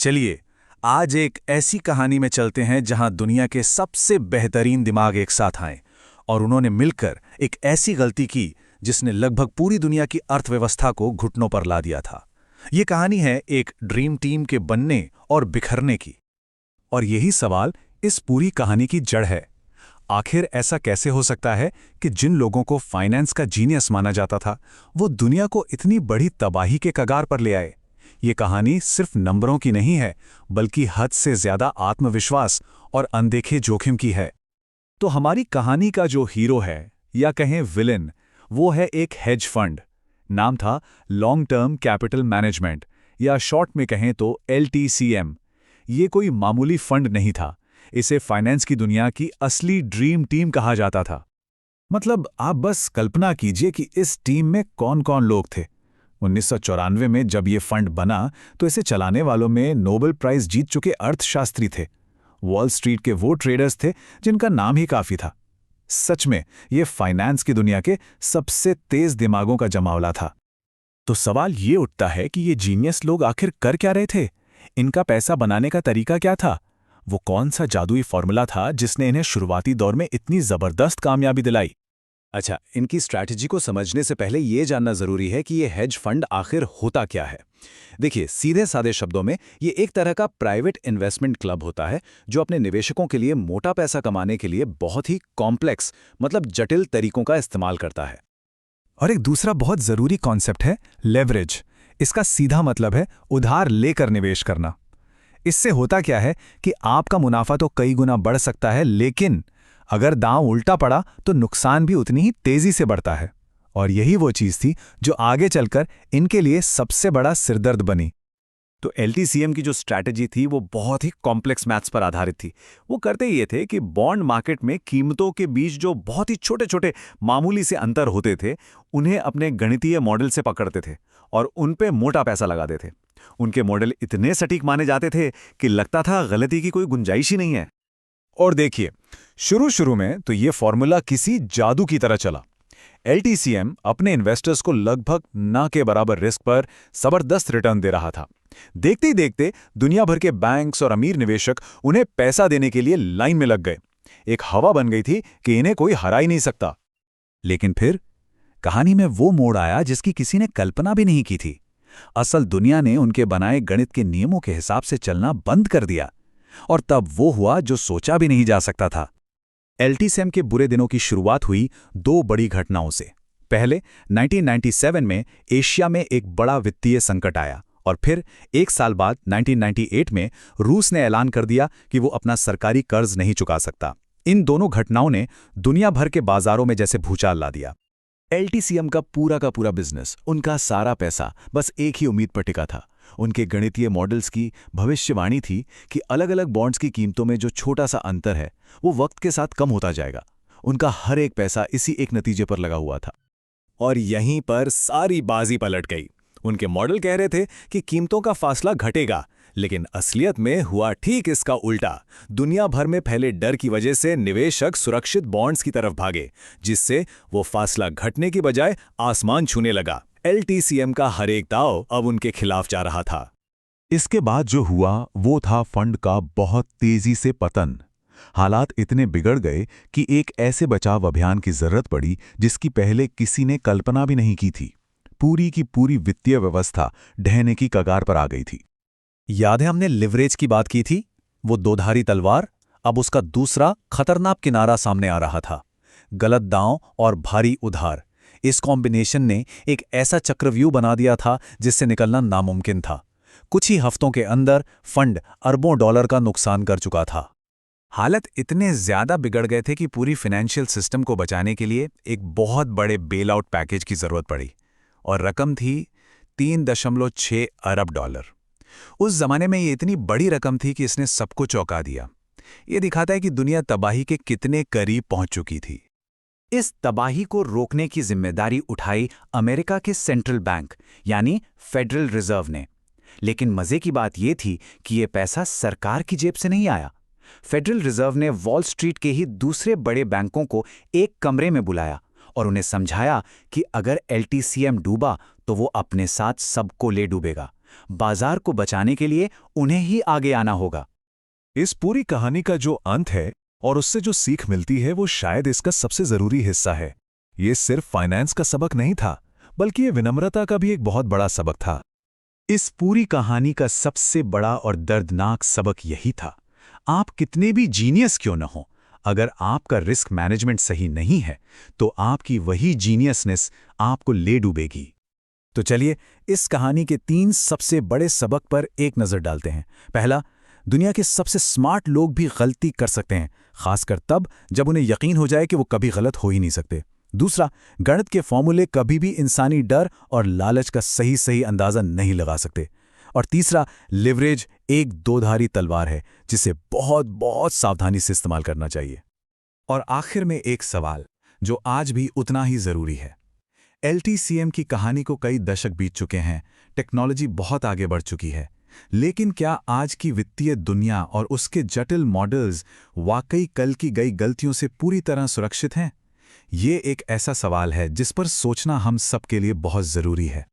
चलिए, आज एक ऐसी कहानी में चलते हैं जहां दुनिया के सबसे बेहतरीन दिमाग एक साथ आए और उन्होंने मिलकर एक ऐसी गलती की जिसने लगभग पूरी दुनिया की अर्थव्यवस्था को घुटनों पर ला दिया था। ये कहानी है एक ड्रीम टीम के बनने और बिखरने की। और यही सवाल इस पूरी कहानी की जड़ है। आखिर ऐसा कैसे हो सकता है कि जिन लोगों को फाइनेंस का जीनियस माना जाता था, वो दुनिया को इतनी बड़ी तबाही के कगार पर ले आए? ये कहानी सिर्फ नंबरों की नहीं है, बल्कि हद से ज्यादा आत्मविश्वास और अनदेखे जोखिम की है। तो हमारी कहानी का जो हीरो है, या कहें विलेन, वो है एक हेज फंड। नाम था लॉन्ग टर्म कैपिटल मैनेजमेंट, या शॉर्ट में कहें तो LTCM। ये कोई मामूली फंड नहीं था। इसे फाइनेंस की दुनिया की असली ड्रीम टीम कहा जाता था। मतलब आप बस कल्पना कीजिए कि इस टीम में कौन कौन लोग थे। 1994 में जब ये फंड बना तो इसे चलाने वालों में नोबेल प्राइज जीत चुके अर्थशास्त्री थे। वॉल स्ट्रीट के वो ट्रेडर्स थे जिनका नाम ही काफी था। सच में ये फाइनेंस की दुनिया के सबसे तेज दिमागों का जमावला था। तो सवाल ये उठता है कि ये जीनियस लोग आखिर कर क्या रहे थे? इनका पैसा बनाने का तरीका क्या था? वो कौन सा जादुई फॉर्मूला था जिसने इन्हें शुरुआती दौर में इतनी जबरदस्त कामयाबी दिलाई? अच्छा, इनकी स्ट्रैटेजी को समझने से पहले ये जानना जरूरी है कि ये हेज फंड आखिर होता क्या है। देखिए, सीधे सादे शब्दों में ये एक तरह का प्राइवेट इन्वेस्टमेंट क्लब होता है जो अपने निवेशकों के लिए मोटा पैसा कमाने के लिए बहुत ही कॉम्प्लेक्स, मतलब जटिल तरीकों का इस्तेमाल करता है। और एक दूसरा बहुत जरूरी कॉन्सेप्ट है लेवरेज। इसका सीधा मतलब है उधार लेकर निवेश करना। इससे होता क्या है कि आपका मुनाफा तो कई गुना बढ़ सकता है, लेकिन अगर दांव उल्टा पड़ा तो नुकसान भी उतनी ही तेजी से बढ़ता है। और यही वो चीज थी जो आगे चलकर इनके लिए सबसे बड़ा सिरदर्द बनी। तो LTCM की जो स्ट्रैटेजी थी वो बहुत ही कॉम्प्लेक्स मैथ्स पर आधारित थी। वो करते ये थे कि बॉन्ड मार्केट में कीमतों के बीच जो बहुत ही छोटे छोटे मामूली से अंतर होते थे, उन्हें अपने गणितीय मॉडल से पकड़ते थे और उन पे मोटा पैसा लगाते थे। उनके मॉडल इतने सटीक माने जाते थे कि लगता था गलती की कोई गुंजाइश ही नहीं है। और देखिए, शुरू में तो ये फॉर्मूला किसी जादू की तरह चला। LTCM अपने इन्वेस्टर्स को लगभग ना के बराबर रिस्क पर जबरदस्त रिटर्न दे रहा था। देखते ही देखते दुनिया भर के बैंक्स और अमीर निवेशक उन्हें पैसा देने के लिए लाइन में लग गए। एक हवा बन गई थी कि इन्हें कोई हरा ही नहीं सकता। लेकिन फिर कहानी में वो मोड़ आया जिसकी किसी ने कल्पना भी नहीं की थी। असल दुनिया ने उनके बनाए गणित के नियमों के हिसाब से चलना बंद कर दिया। और तब वो हुआ जो सोचा भी नहीं जा सकता था। LTCM के बुरे दिनों की शुरुआत हुई दो बड़ी घटनाओं से। पहले 1997 में एशिया में एक बड़ा वित्तीय संकट आया, और फिर एक साल बाद 1998 में रूस ने ऐलान कर दिया कि वो अपना सरकारी कर्ज नहीं चुका सकता। इन दोनों घटनाओं ने दुनिया भर के बाजारों में जैसे भूचाल ला दिया। LTCM का पूरा बिजनेस, उनका सारा पैसा बस एक ही उम्मीद पर टिका था। उनके गणितीय मॉडल्स की भविष्यवाणी थी कि अलग अलग बॉन्ड्स की कीमतों में जो छोटा सा अंतर है वो वक्त के साथ कम होता जाएगा। उनका हर एक पैसा इसी एक नतीजे पर लगा हुआ था। और यहीं पर सारी बाजी पलट गई। उनके मॉडल कह रहे थे कि कीमतों का फासला घटेगा, लेकिन असलियत में हुआ ठीक इसका उल्टा। दुनिया भर में फैले डर की वजह से निवेशक सुरक्षित बॉन्ड्स की तरफ भागे, जिससे वो फासला घटने की बजाय आसमान छूने लगा। LTCM का हर एक दांव अब उनके खिलाफ जा रहा था। इसके बाद जो हुआ वो था फंड का बहुत तेजी से पतन। हालात इतने बिगड़ गए कि एक ऐसे बचाव अभियान की जरूरत पड़ी जिसकी पहले किसी ने कल्पना भी नहीं की थी। पूरी की पूरी वित्तीय व्यवस्था ढहने की कगार पर आ गई थी। याद है हमने लिवरेज की बात की थी? वो दोधारी तलवार, अब उसका दूसरा खतरनाक किनारा सामने आ रहा था। गलत दांव और भारी उधार, इस कॉम्बिनेशन ने एक ऐसा चक्रव्यूह बना दिया था जिससे निकलना नामुमकिन था। कुछ ही हफ्तों के अंदर फंड अरबों डॉलर का नुकसान कर चुका था। हालत इतने ज्यादा बिगड़ गए थे कि पूरी फाइनेंशियल सिस्टम को बचाने के लिए एक बहुत बड़े बेल आउट पैकेज की जरूरत पड़ी, और रकम थी 3.6 अरब डॉलर। उस जमाने में ये इतनी बड़ी रकम थी कि इसने सबको चौंका दिया। ये दिखाता है कि दुनिया तबाही के कितने करीब पहुंच चुकी थी। इस तबाही को रोकने की जिम्मेदारी उठाई अमेरिका के सेंट्रल बैंक यानी फेडरल रिजर्व ने। लेकिन मजे की बात यह थी कि यह पैसा सरकार की जेब से नहीं आया। फेडरल रिजर्व ने वॉल स्ट्रीट के ही दूसरे बड़े बैंकों को एक कमरे में बुलाया और उन्हें समझाया कि अगर LTCM डूबा तो वो अपने साथ सबको ले डूबेगा। बाजार को बचाने के लिए उन्हें ही आगे आना होगा। इस पूरी कहानी का जो अंत है और उससे जो सीख मिलती है वो शायद इसका सबसे जरूरी हिस्सा है। ये सिर्फ फाइनेंस का सबक नहीं था, बल्कि ये विनम्रता का भी एक बहुत बड़ा सबक था। इस पूरी कहानी का सबसे बड़ा और दर्दनाक सबक यही था, आप कितने भी जीनियस क्यों न हो, अगर आपका रिस्क मैनेजमेंट सही नहीं है तो आपकी वही जीनियसनेस आपको ले डूबेगी। तो चलिए इस कहानी के 3 सबसे बड़े सबक पर एक नज़र डालते हैं। पहला, दुनिया के सबसे स्मार्ट लोग भी गलती कर सकते हैं, खासकर तब जब उन्हें यकीन हो जाए कि वो कभी गलत हो ही नहीं सकते। दूसरा, गणित के फॉर्मूले कभी भी इंसानी डर और लालच का सही अंदाज़ा नहीं लगा सकते। और तीसरा, लिवरेज एक दोधारी तलवार है जिसे बहुत बहुत सावधानी से इस्तेमाल करना चाहिए। और आखिर में एक सवाल जो आज भी उतना ही ज़रूरी है। LTCM की कहानी को कई दशक बीत चुके हैं, टेक्नोलॉजी बहुत आगे बढ़ चुकी है, लेकिन क्या आज की वित्तीय दुनिया और उसके जटिल मॉडल्स वाकई कल की गई गलतियों से पूरी तरह सुरक्षित हैं? ये एक ऐसा सवाल है जिस पर सोचना हम सबके लिए बहुत ज़रूरी है।